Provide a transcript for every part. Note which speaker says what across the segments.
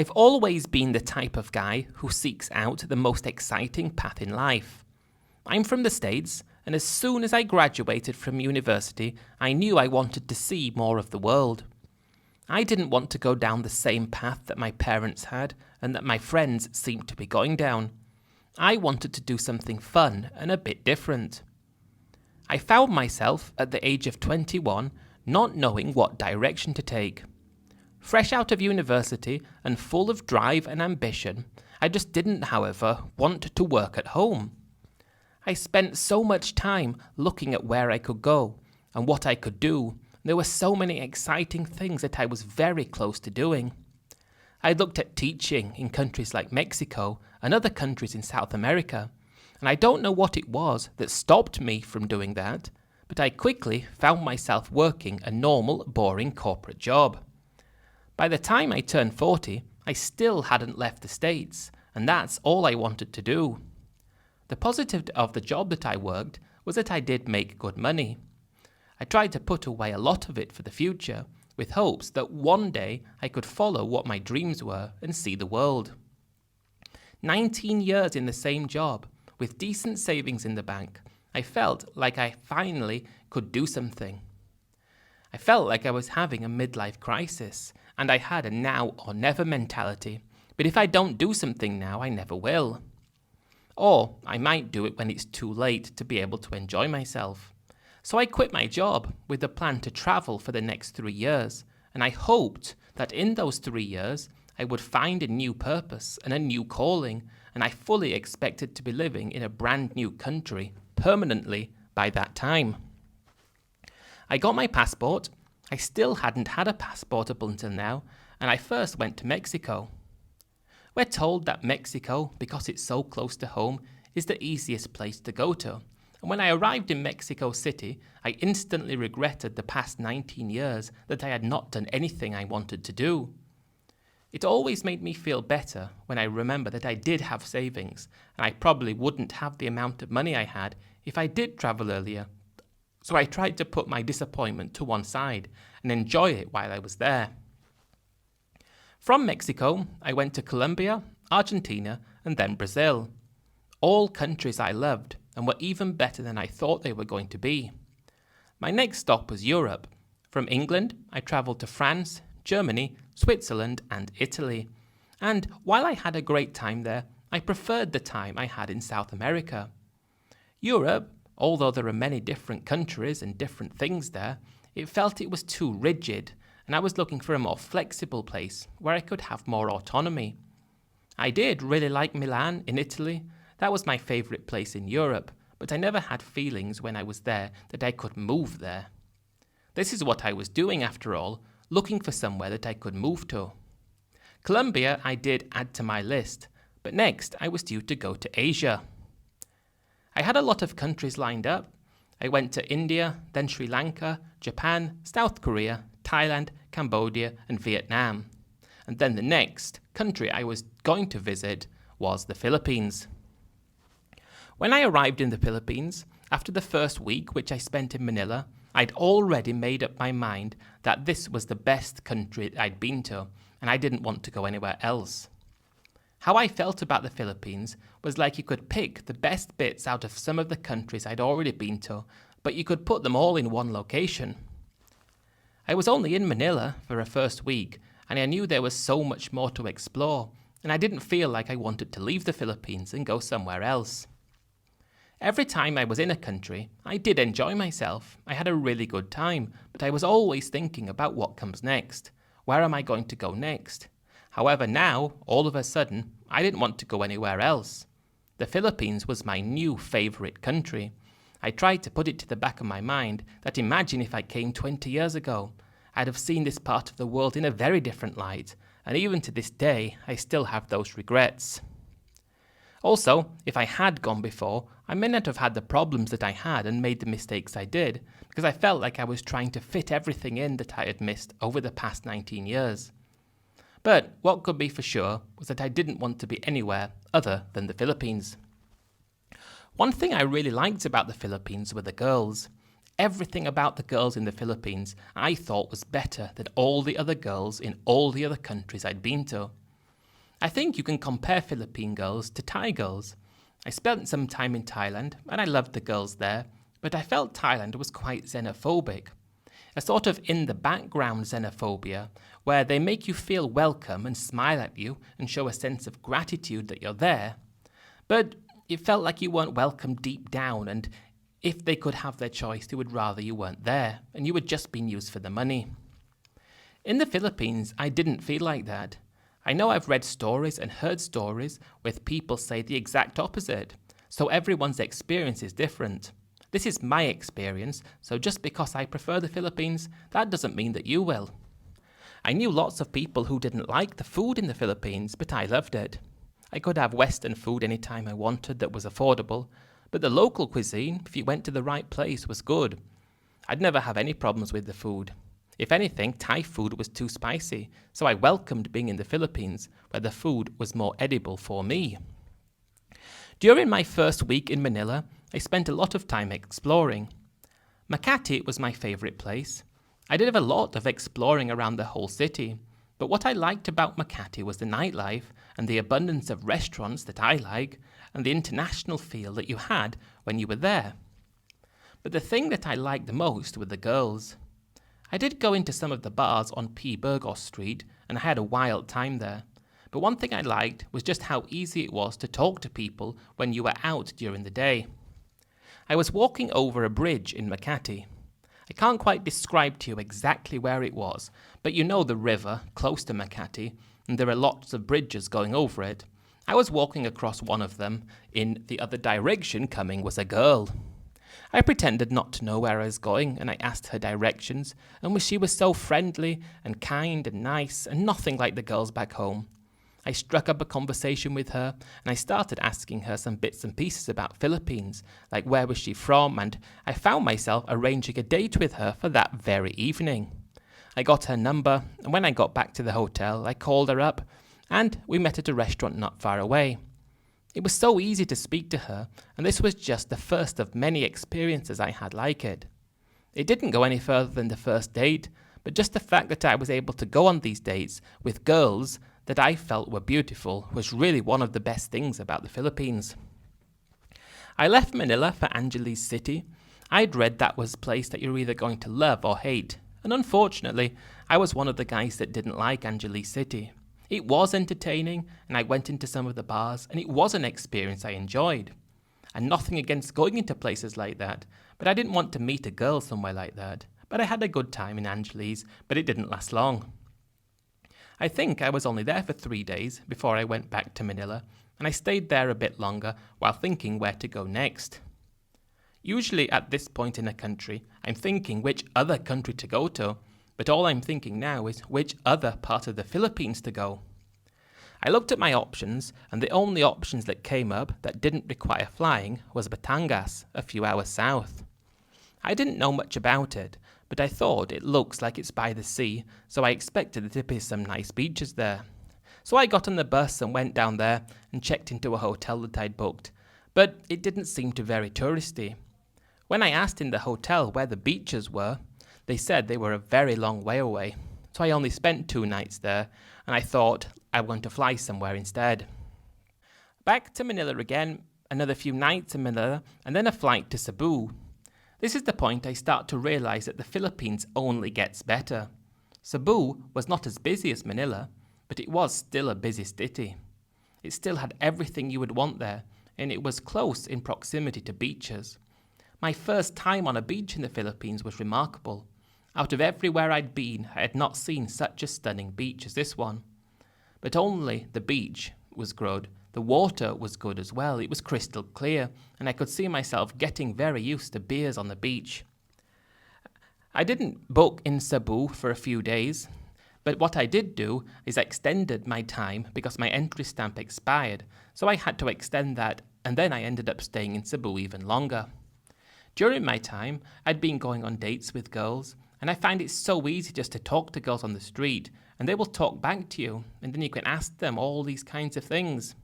Speaker 1: I've always been the type of guy who seeks out the most exciting path in life. I'm from the States, and as soon as I graduated from university, I knew I wanted to see more of the world. I didn't want to go down the same path that my parents had and that my friends seemed to be going down. I wanted to do something fun and a bit different. I found myself at the age of 21 not knowing what direction to take. Fresh out of university and full of drive and ambition, I just didn't, however, want to work at home. I spent so much time looking at where I could go and what I could do. There were so many exciting things that I was very close to doing. I looked at teaching in countries like Mexico and other countries in South America, and I don't know what it was that stopped me from doing that, but I quickly found myself working a normal, boring corporate job. By the time I turned 40, I still hadn't left the States, and that's all I wanted to do. The positive of the job that I worked was that I did make good money. I tried to put away a lot of it for the future, with hopes that one day I could follow what my dreams were and see the world. 19 years in the same job, with decent savings in the bank, I felt like I finally could do something. I felt like I was having a midlife crisis, and I had a now or never mentality, but if I don't do something now, I never will. Or I might do it when it's too late to be able to enjoy myself. So I quit my job with the plan to travel for the next 3 years, and I hoped that in those 3 years I would find a new purpose and a new calling, and I fully expected to be living in a brand new country permanently by that time. I got my passport. I still hadn't had a passport up until now, and I first went to Mexico. We're told that Mexico, because it's so close to home, is the easiest place to go to. And when I arrived in Mexico City, I instantly regretted the past 19 years that I had not done anything I wanted to do. It always made me feel better when I remember that I did have savings, and I probably wouldn't have the amount of money I had if I did travel earlier. So I tried to put my disappointment to one side and enjoy it while I was there. From Mexico, I went to Colombia, Argentina, and then Brazil. All countries I loved and were even better than I thought they were going to be. My next stop was Europe. From England, I travelled to France, Germany, Switzerland, and Italy. And while I had a great time there, I preferred the time I had in South America. Europe, although there are many different countries and different things there, it felt it was too rigid, and I was looking for a more flexible place where I could have more autonomy. I did really like Milan in Italy. That was my favourite place in Europe, but I never had feelings when I was there that I could move there. This is what I was doing after all, looking for somewhere that I could move to. Colombia I did add to my list, but next I was due to go to Asia. I had a lot of countries lined up. I went to India, then Sri Lanka, Japan, South Korea, Thailand, Cambodia, and Vietnam. And then the next country I was going to visit was the Philippines. When I arrived in the Philippines, after the first week which I spent in Manila, I'd already made up my mind that this was the best country I'd been to, and I didn't want to go anywhere else. How I felt about the Philippines was like you could pick the best bits out of some of the countries I'd already been to, but you could put them all in one location. I was only in Manila for a first week, and I knew there was so much more to explore, and I didn't feel like I wanted to leave the Philippines and go somewhere else. Every time I was in a country, I did enjoy myself. I had a really good time, but I was always thinking about what comes next. Where am I going to go next? However, now, all of a sudden, I didn't want to go anywhere else. The Philippines was my new favourite country. I tried to put it to the back of my mind that imagine if I came 20 years ago. I'd have seen this part of the world in a very different light, and even to this day, I still have those regrets. Also, if I had gone before, I may not have had the problems that I had and made the mistakes I did, because I felt like I was trying to fit everything in that I had missed over the past 19 years. But what could be for sure was that I didn't want to be anywhere other than the Philippines. One thing I really liked about the Philippines were the girls. Everything about the girls in the Philippines I thought was better than all the other girls in all the other countries I'd been to. I think you can compare Philippine girls to Thai girls. I spent some time in Thailand and I loved the girls there, but I felt Thailand was quite xenophobic. A sort of in the background xenophobia, where they make you feel welcome and smile at you and show a sense of gratitude that you're there. But it felt like you weren't welcome deep down, and if they could have their choice, they would rather you weren't there and you were just being used for the money. In the Philippines, I didn't feel like that. I know I've read stories and heard stories with people say the exact opposite, so everyone's experience is different. This is my experience, so just because I prefer the Philippines, that doesn't mean that you will. I knew lots of people who didn't like the food in the Philippines, but I loved it. I could have Western food anytime I wanted that was affordable, but the local cuisine, if you went to the right place, was good. I'd never have any problems with the food. If anything, Thai food was too spicy, so I welcomed being in the Philippines, where the food was more edible for me. During my first week in Manila, I spent a lot of time exploring. Makati was my favourite place. I did a lot of exploring around the whole city, but what I liked about Makati was the nightlife and the abundance of restaurants that I like, and the international feel that you had when you were there. But the thing that I liked the most were the girls. I did go into some of the bars on P. Burgos Street, and I had a wild time there. But one thing I liked was just how easy it was to talk to people when you were out during the day. I was walking over a bridge in Makati. I can't quite describe to you exactly where it was, but you know the river close to Makati, and there are lots of bridges going over it. I was walking across one of them. In the other direction coming was a girl. I pretended not to know where I was going, and I asked her directions, and she was so friendly and kind and nice and nothing like the girls back home. I struck up a conversation with her, and I started asking her some bits and pieces about Philippines, like where was she from, and I found myself arranging a date with her for that very evening. I got her number, and when I got back to the hotel, I called her up, and we met at a restaurant not far away. It was so easy to speak to her, and this was just the first of many experiences I had like it. It didn't go any further than the first date, but just the fact that I was able to go on these dates with girls that I felt were beautiful was really one of the best things about the Philippines. I left Manila for Angeles City. I'd read that was a place that you're either going to love or hate, and unfortunately, I was one of the guys that didn't like Angeles City. It was entertaining, and I went into some of the bars, and it was an experience I enjoyed. And nothing against going into places like that, but I didn't want to meet a girl somewhere like that. But I had a good time in Angeles, but it didn't last long. I think I was only there for 3 days before I went back to Manila, and I stayed there a bit longer while thinking where to go next. Usually at this point in a country, I'm thinking which other country to go to, but all I'm thinking now is which other part of the Philippines to go. I looked at my options, and the only options that came up that didn't require flying was Batangas, a few hours south. I didn't know much about it, but I thought it looks like it's by the sea, so I expected there to be some nice beaches there. So I got on the bus and went down there and checked into a hotel that I'd booked, but it didn't seem too very touristy. When I asked in the hotel where the beaches were, they said they were a very long way away, so I only spent 2 nights there, and I thought I want to fly somewhere instead. Back to Manila again, another few nights in Manila, and then a flight to Cebu. This is the point I start to realize that the Philippines only gets better. Cebu was not as busy as Manila, but it was still a busy city. It still had everything you would want there, and it was close in proximity to beaches. My first time on a beach in the Philippines was remarkable. Out of everywhere I'd been, I had not seen such a stunning beach as this one. But only the beach was good. The water was good as well. It was crystal clear, and I could see myself getting very used to beers on the beach. I didn't book in Cebu for a few days, but what I did do is I extended my time because my entry stamp expired, so I had to extend that, and then I ended up staying in Cebu even longer. During my time, I'd been going on dates with girls, and I find it so easy just to talk to girls on the street, and they will talk back to you, and then you can ask them all these kinds of things.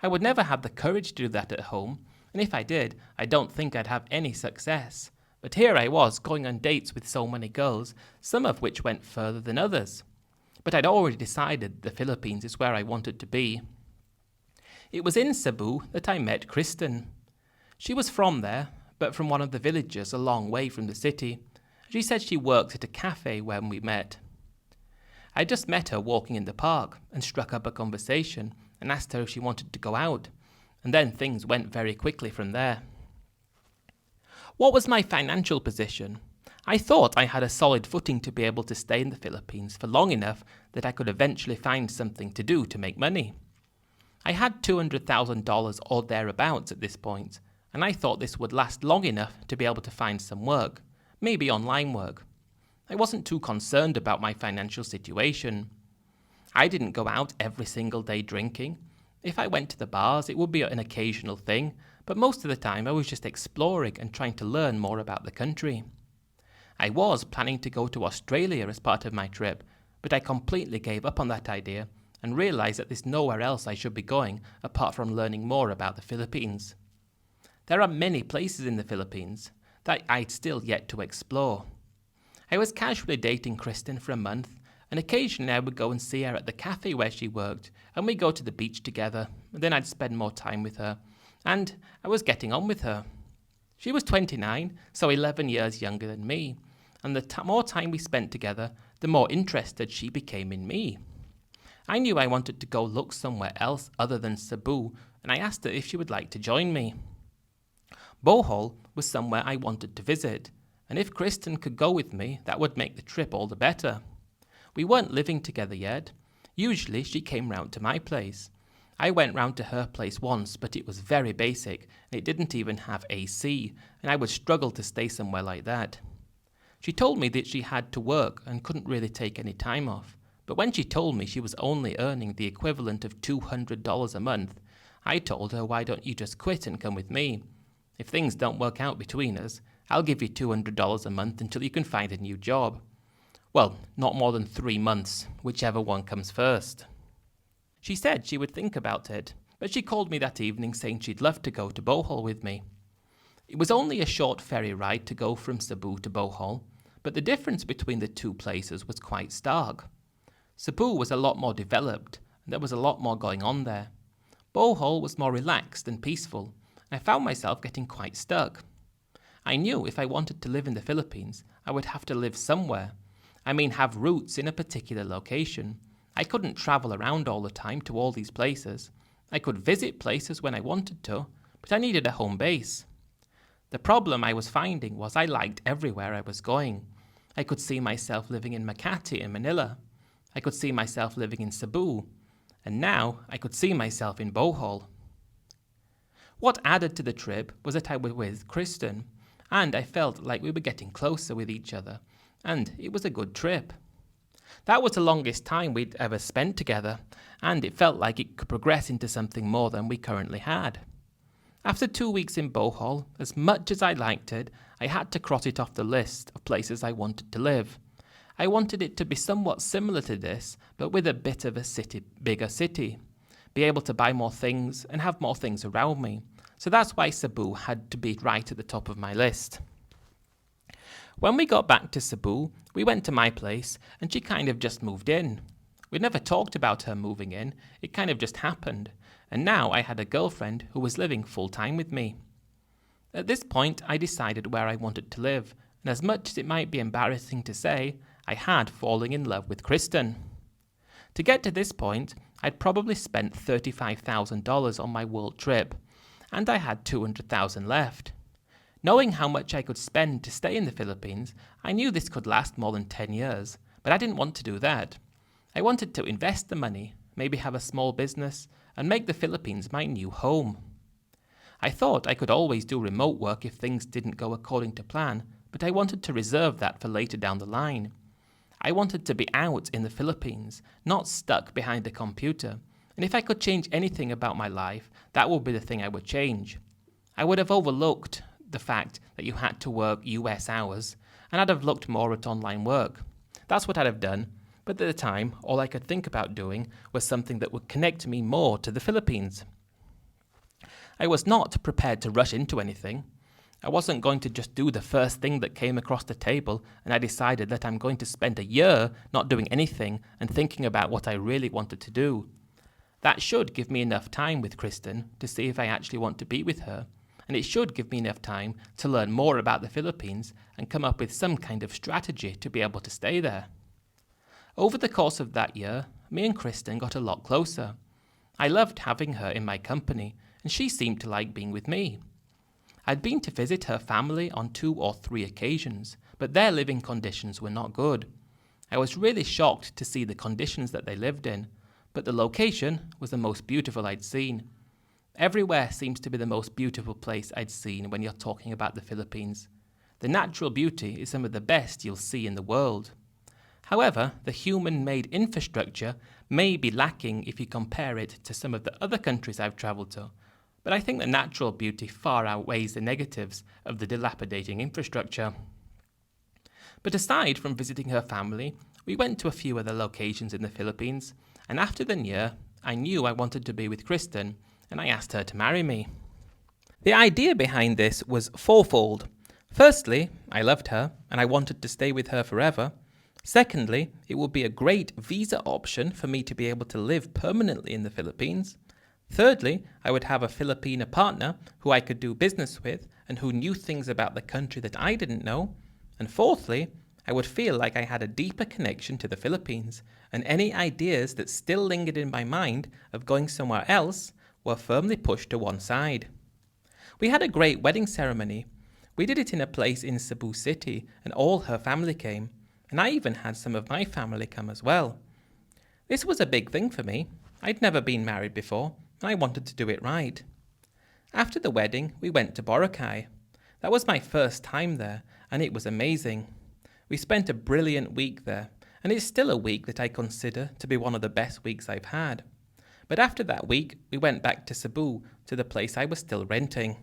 Speaker 1: I would never have the courage to do that at home, and if I did, I don't think I'd have any success. But here I was, going on dates with so many girls, some of which went further than others. but I'd already decided the Philippines is where I wanted to be. It was in Cebu that I met Kristen. She was from there, but from one of the villages a long way from the city. She said she worked at a cafe when we met. I just met her walking in the park and struck up a conversation and asked her if she wanted to go out, and then things went very quickly from there. What was my financial position? I thought I had a solid footing to be able to stay in the Philippines for long enough that I could eventually find something to do to make money. I had $200,000 or thereabouts at this point, and I thought this would last long enough to be able to find some work, maybe online work. I wasn't too concerned about my financial situation. I didn't go out every single day drinking. If I went to the bars, it would be an occasional thing, but most of the time I was just exploring and trying to learn more about the country. I was planning to go to Australia as part of my trip, but I completely gave up on that idea and realized that there's nowhere else I should be going apart from learning more about the Philippines. There are many places in the Philippines that I'd still yet to explore. I was casually dating Kristen for a month, and occasionally I would go and see her at the cafe where she worked, and we'd go to the beach together, and then I'd spend more time with her, and I was getting on with her. She was 29, so 11 years younger than me, and the more time we spent together, the more interested she became in me. I knew I wanted to go look somewhere else other than Cebu, and I asked her if she would like to join me. Bohol was somewhere I wanted to visit, and if Kristen could go with me, that would make the trip all the better. We weren't living together yet. Usually she came round to my place. I went round to her place once, but it was very basic, and it didn't even have AC, and I would struggle to stay somewhere like that. She told me that she had to work and couldn't really take any time off, but when she told me she was only earning the equivalent of $200 a month, I told her, why don't you just quit and come with me? If things don't work out between us, I'll give you $200 a month until you can find a new job. Well, not more than 3 months, whichever one comes first. She said she would think about it, but she called me that evening saying she'd love to go to Bohol with me. It was only a short ferry ride to go from Cebu to Bohol, but the difference between the two places was quite stark. Cebu was a lot more developed, and there was a lot more going on there. Bohol was more relaxed and peaceful, and I found myself getting quite stuck. I knew if I wanted to live in the Philippines, I would have to live somewhere. I mean, have roots in a particular location. I couldn't travel around all the time to all these places. I could visit places when I wanted to, but I needed a home base. The problem I was finding was I liked everywhere I was going. I could see myself living in Makati and Manila. I could see myself living in Cebu. And now I could see myself in Bohol. What added to the trip was that I was with Kristen, and I felt like we were getting closer with each other, and it was a good trip. That was the longest time we'd ever spent together, and it felt like it could progress into something more than we currently had. After 2 weeks in Bohol, as much as I liked it, I had to cross it off the list of places I wanted to live. I wanted it to be somewhat similar to this, but with a bit of a bigger city. Be able to buy more things and have more things around me. So that's why Cebu had to be right at the top of my list. When we got back to Cebu, we went to my place, and she kind of just moved in. We'd never talked about her moving in, it kind of just happened, and now I had a girlfriend who was living full-time with me. At this point, I decided where I wanted to live, and as much as it might be embarrassing to say, I had fallen in love with Kristen. To get to this point, I'd probably spent $35,000 on my world trip, and I had $200,000 left. Knowing how much I could spend to stay in the Philippines, I knew this could last more than 10 years, but I didn't want to do that. I wanted to invest the money, maybe have a small business, and make the Philippines my new home. I thought I could always do remote work if things didn't go according to plan, but I wanted to reserve that for later down the line. I wanted to be out in the Philippines, not stuck behind a computer, and if I could change anything about my life, that would be the thing I would change. I would have overlooked the fact that you had to work US hours, and I'd have looked more at online work. That's what I'd have done, but at the time, all I could think about doing was something that would connect me more to the Philippines. I was not prepared to rush into anything. I wasn't going to just do the first thing that came across the table, and I decided that I'm going to spend a year not doing anything and thinking about what I really wanted to do. That should give me enough time with Kristen to see if I actually want to be with her, and it should give me enough time to learn more about the Philippines and come up with some kind of strategy to be able to stay there. Over the course of that year, me and Kristen got a lot closer. I loved having her in my company, and she seemed to like being with me. I'd been to visit her family on 2 or 3 occasions, but their living conditions were not good. I was really shocked to see the conditions that they lived in, but the location was the most beautiful I'd seen. Everywhere seems to be the most beautiful place I'd seen when you're talking about the Philippines. The natural beauty is some of the best you'll see in the world. However, the human-made infrastructure may be lacking if you compare it to some of the other countries I've travelled to, but I think the natural beauty far outweighs the negatives of the dilapidating infrastructure. But aside from visiting her family, we went to a few other locations in the Philippines, and after the year, I knew I wanted to be with Kristen, and I asked her to marry me. The idea behind this was fourfold. Firstly, I loved her, and I wanted to stay with her forever. Secondly, it would be a great visa option for me to be able to live permanently in the Philippines. Thirdly, I would have a Filipina partner who I could do business with and who knew things about the country that I didn't know. And fourthly, I would feel like I had a deeper connection to the Philippines, and any ideas that still lingered in my mind of going somewhere else were firmly pushed to one side. We had a great wedding ceremony. We did it in a place in Cebu City, and all her family came, and I even had some of my family come as well. This was a big thing for me. I'd never been married before, and I wanted to do it right. After the wedding, we went to Boracay. That was my first time there, and it was amazing. We spent a brilliant week there, and it's still a week that I consider to be one of the best weeks I've had. But after that week, we went back to Cebu, to the place I was still renting.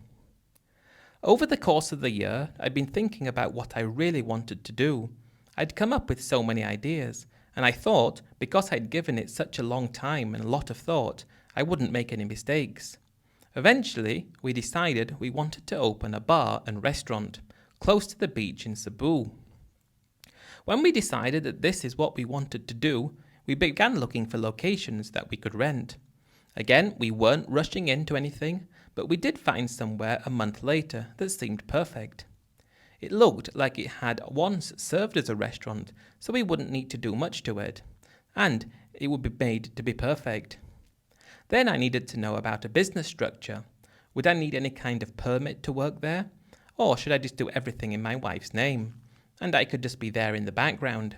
Speaker 1: Over the course of the year, I'd been thinking about what I really wanted to do. I'd come up with so many ideas, and I thought, because I'd given it such a long time and a lot of thought, I wouldn't make any mistakes. Eventually, we decided we wanted to open a bar and restaurant close to the beach in Cebu. When we decided that this is what we wanted to do, we began looking for locations that we could rent. Again, we weren't rushing into anything, but we did find somewhere a month later that seemed perfect. It looked like it had once served as a restaurant, so we wouldn't need to do much to it, and it would be made to be perfect. Then I needed to know about a business structure. Would I need any kind of permit to work there? Or should I just do everything in my wife's name? And I could just be there in the background.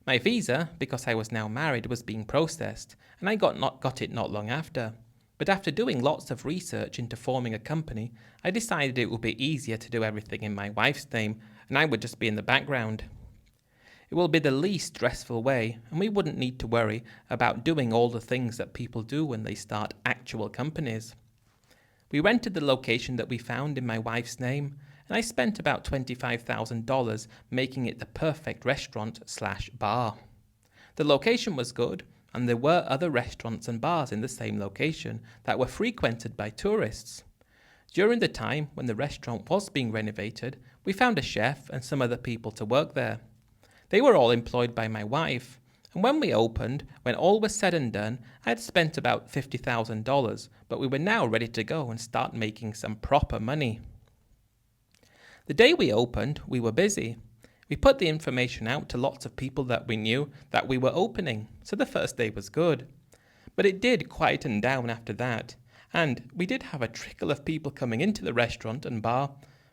Speaker 1: My visa, because I was now married, was being processed, and I got it not long after. But after doing lots of research into forming a company, I decided it would be easier to do everything in my wife's name, and I would just be in the background. It will be the least stressful way, and we wouldn't need to worry about doing all the things that people do when they start actual companies. We rented the location that we found in my wife's name, and I spent about $25,000 making it the perfect restaurant/bar. The location was good, and there were other restaurants and bars in the same location that were frequented by tourists. During the time when the restaurant was being renovated, we found a chef and some other people to work there. They were all employed by my wife, and when we opened, when all was said and done, I had spent about $50,000, but we were now ready to go and start making some proper money. The day we opened, we were busy. We put the information out to lots of people that we knew that we were opening, so the first day was good. But it did quieten down after that, and we did have a trickle of people coming into the restaurant and bar,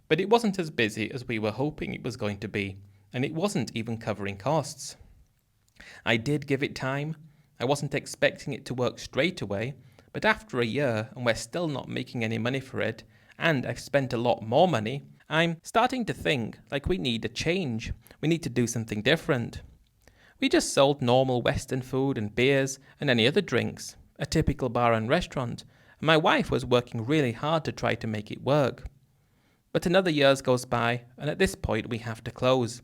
Speaker 1: but it wasn't as busy as we were hoping it was going to be, and it wasn't even covering costs. I did give it time. I wasn't expecting it to work straight away, but after a year and we're still not making any money for it, and I've spent a lot more money, I'm starting to think like we need a change. We need to do something different. We just sold normal Western food and beers and any other drinks, a typical bar and restaurant, and my wife was working really hard to try to make it work. But another year goes by, and at this point we have to close.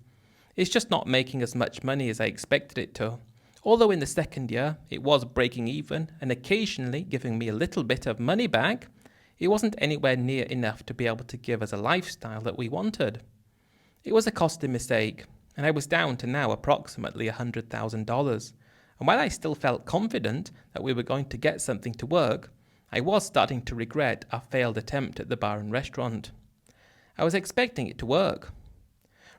Speaker 1: It's just not making as much money as I expected it to. Although in the second year it was breaking even and occasionally giving me a little bit of money back, it wasn't anywhere near enough to be able to give us a lifestyle that we wanted. It was a costly mistake, and I was down to now approximately $100,000. And while I still felt confident that we were going to get something to work, I was starting to regret our failed attempt at the bar and restaurant. I was expecting it to work.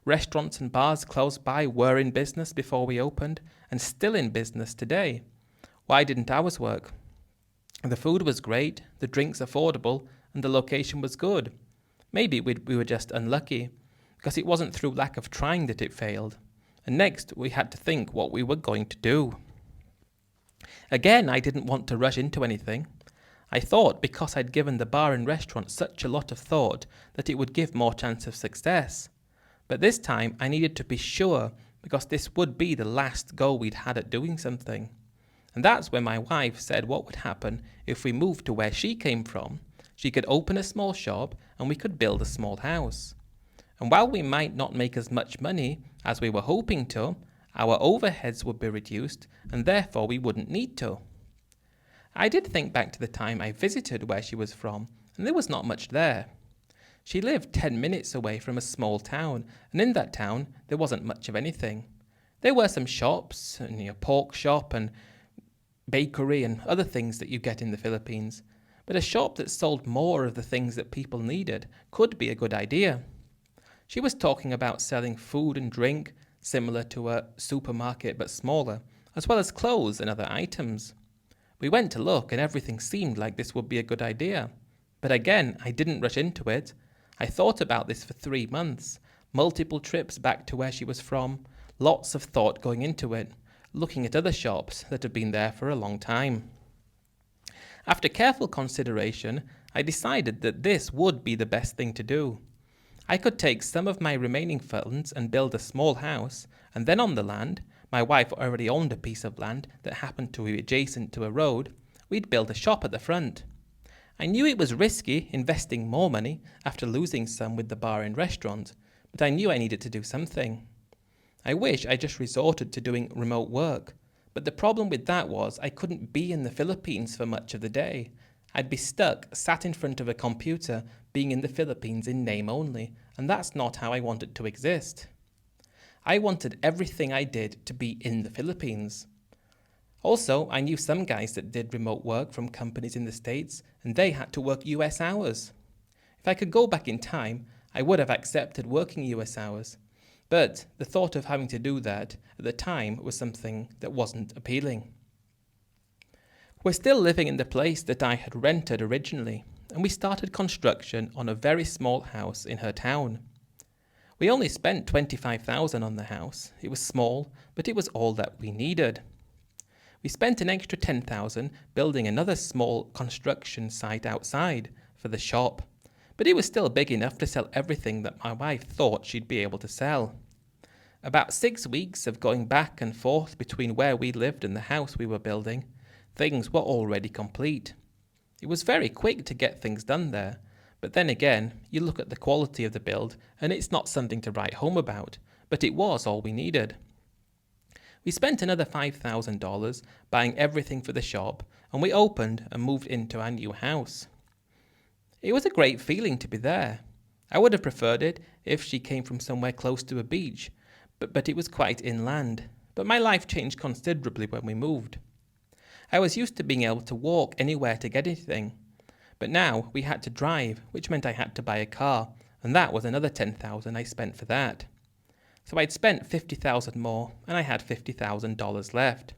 Speaker 1: Restaurants and bars close by were in business before we opened, and still in business today. Why didn't ours work? The food was great, the drinks affordable, and the location was good. Maybe we were just unlucky, because it wasn't through lack of trying that it failed. And next, we had to think what we were going to do. Again, I didn't want to rush into anything. I thought because I'd given the bar and restaurant such a lot of thought that it would give more chance of success. But this time, I needed to be sure, because this would be the last go we'd had at doing something. And that's when my wife said what would happen if we moved to where she came from. She could open a small shop and we could build a small house. And while we might not make as much money as we were hoping to, our overheads would be reduced and therefore we wouldn't need to. I did think back to the time I visited where she was from, and there was not much there. She lived 10 minutes away from a small town, and in that town there wasn't much of anything. There were some shops, a pork shop and bakery and other things that you get in the Philippines, but a shop that sold more of the things that people needed could be a good idea. She was talking about selling food and drink, similar to a supermarket but smaller, as well as clothes and other items. We went to look and everything seemed like this would be a good idea. But again, I didn't rush into it. I thought about this for 3 months, multiple trips back to where she was from, lots of thought going into it, looking at other shops that had been there for a long time. After careful consideration, I decided that this would be the best thing to do. I could take some of my remaining funds and build a small house, and then on the land, my wife already owned a piece of land that happened to be adjacent to a road, we'd build a shop at the front. I knew it was risky investing more money after losing some with the bar and restaurant, but I knew I needed to do something. I wish I just resorted to doing remote work, but the problem with that was I couldn't be in the Philippines for much of the day. I'd be stuck, sat in front of a computer, being in the Philippines in name only, and that's not how I wanted to exist. I wanted everything I did to be in the Philippines. Also, I knew some guys that did remote work from companies in the States, and they had to work US hours. If I could go back in time, I would have accepted working US hours. But the thought of having to do that at the time was something that wasn't appealing. We're still living in the place that I had rented originally, and we started construction on a very small house in her town. We only spent $25,000 on the house. It was small, but it was all that we needed. We spent an extra $10,000 building another small construction site outside for the shop, but it was still big enough to sell everything that my wife thought she'd be able to sell. About 6 weeks of going back and forth between where we lived and the house we were building, things were already complete. It was very quick to get things done there, but then again, you look at the quality of the build and it's not something to write home about, but it was all we needed. We spent another $5,000 buying everything for the shop, and we opened and moved into our new house. It was a great feeling to be there. I would have preferred it if she came from somewhere close to a beach, but it was quite inland. But my life changed considerably when we moved. I was used to being able to walk anywhere to get anything, but now we had to drive, which meant I had to buy a car, and that was another $10,000 I spent for that. So I'd spent $50,000 more, and I had $50,000 left.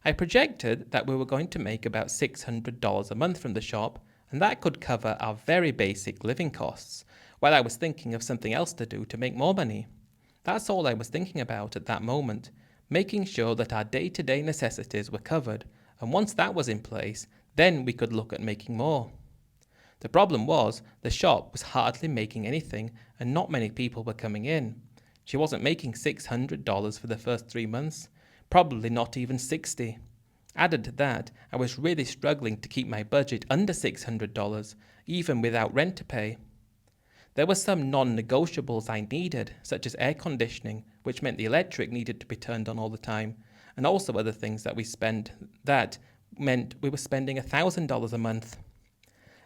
Speaker 1: I projected that we were going to make about $600 a month from the shop, and that could cover our very basic living costs, while I was thinking of something else to do to make more money. That's all I was thinking about at that moment, making sure that our day-to-day necessities were covered, and once that was in place, then we could look at making more. The problem was, the shop was hardly making anything, and not many people were coming in. She wasn't making $600 for the first 3 months, probably not even $60. Added to that, I was really struggling to keep my budget under $600, even without rent to pay. There were some non-negotiables I needed, such as air conditioning, which meant the electric needed to be turned on all the time, and also other things that we spent that meant we were spending $1,000 a month.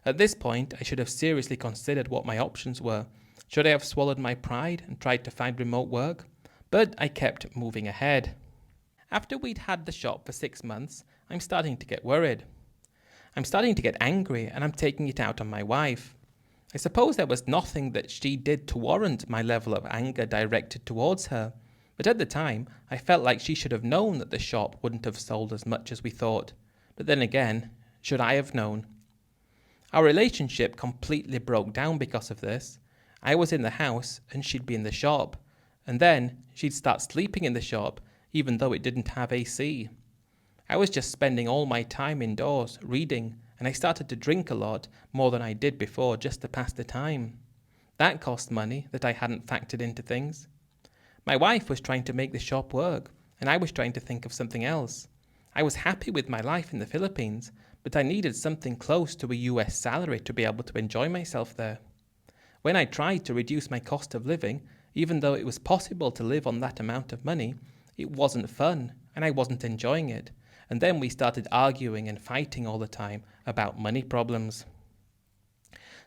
Speaker 1: At this point, I should have seriously considered what my options were. Should I have swallowed my pride and tried to find remote work? But I kept moving ahead. After we'd had the shop for 6 months, I'm starting to get worried. I'm starting to get angry, and I'm taking it out on my wife. I suppose there was nothing that she did to warrant my level of anger directed towards her, but at the time, I felt like she should have known that the shop wouldn't have sold as much as we thought. But then again, should I have known? Our relationship completely broke down because of this. I was in the house and she'd be in the shop, and then she'd start sleeping in the shop even though it didn't have AC. I was just spending all my time indoors, reading, and I started to drink a lot, more than I did before, just to pass the time. That cost money that I hadn't factored into things. My wife was trying to make the shop work, and I was trying to think of something else. I was happy with my life in the Philippines, but I needed something close to a US salary to be able to enjoy myself there. When I tried to reduce my cost of living, even though it was possible to live on that amount of money, it wasn't fun, and I wasn't enjoying it. And then we started arguing and fighting all the time about money problems.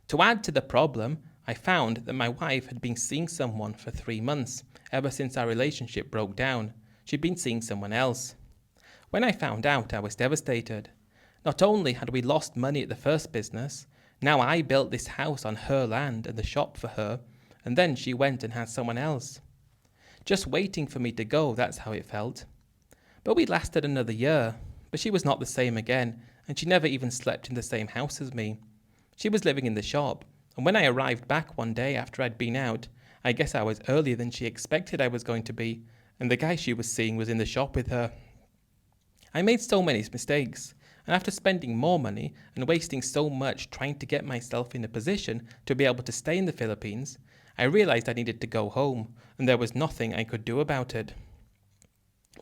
Speaker 1: To add to the problem, I found that my wife had been seeing someone for 3 months, ever since our relationship broke down. She'd been seeing someone else. When I found out, I was devastated. Not only had we lost money at the first business, now I built this house on her land and the shop for her, and then she went and had someone else. Just waiting for me to go, that's how it felt. But we lasted another year, but she was not the same again, and she never even slept in the same house as me. She was living in the shop, and when I arrived back one day after I'd been out, I guess I was earlier than she expected I was going to be, and the guy she was seeing was in the shop with her. I made so many mistakes, and after spending more money and wasting so much trying to get myself in a position to be able to stay in the Philippines, I realized I needed to go home, and there was nothing I could do about it.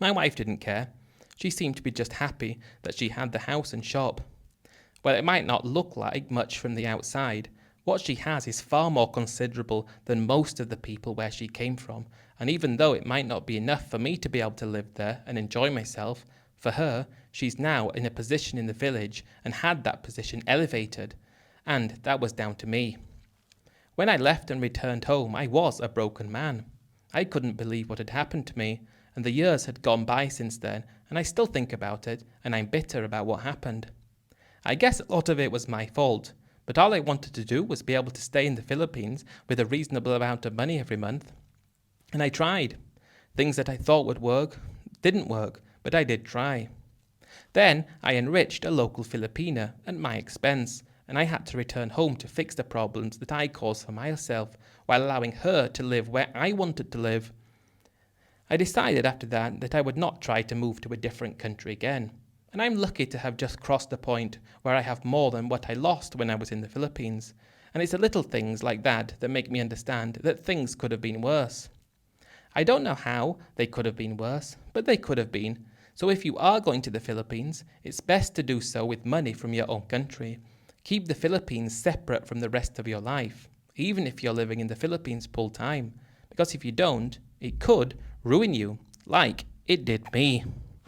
Speaker 1: My wife didn't care. She seemed to be just happy that she had the house and shop. While it might not look like much from the outside, what she has is far more considerable than most of the people where she came from, and even though it might not be enough for me to be able to live there and enjoy myself, for her, she's now in a position in the village and had that position elevated, and that was down to me. When I left and returned home, I was a broken man. I couldn't believe what had happened to me, and the years had gone by since then, and I still think about it, and I'm bitter about what happened. I guess a lot of it was my fault, but all I wanted to do was be able to stay in the Philippines with a reasonable amount of money every month. And I tried. Things that I thought would work didn't work, but I did try. Then I enriched a local Filipina at my expense, and I had to return home to fix the problems that I caused for myself, while allowing her to live where I wanted to live. I decided after that I would not try to move to a different country again, and I'm lucky to have just crossed the point where I have more than what I lost when I was in the Philippines, and it's the little things like that that make me understand that things could have been worse. I don't know how they could have been worse, but they could have been, so if you are going to the Philippines, it's best to do so with money from your own country. Keep the Philippines separate from the rest of your life, even if you're living in the Philippines full time, because if you don't, it could ruin you, like it did me.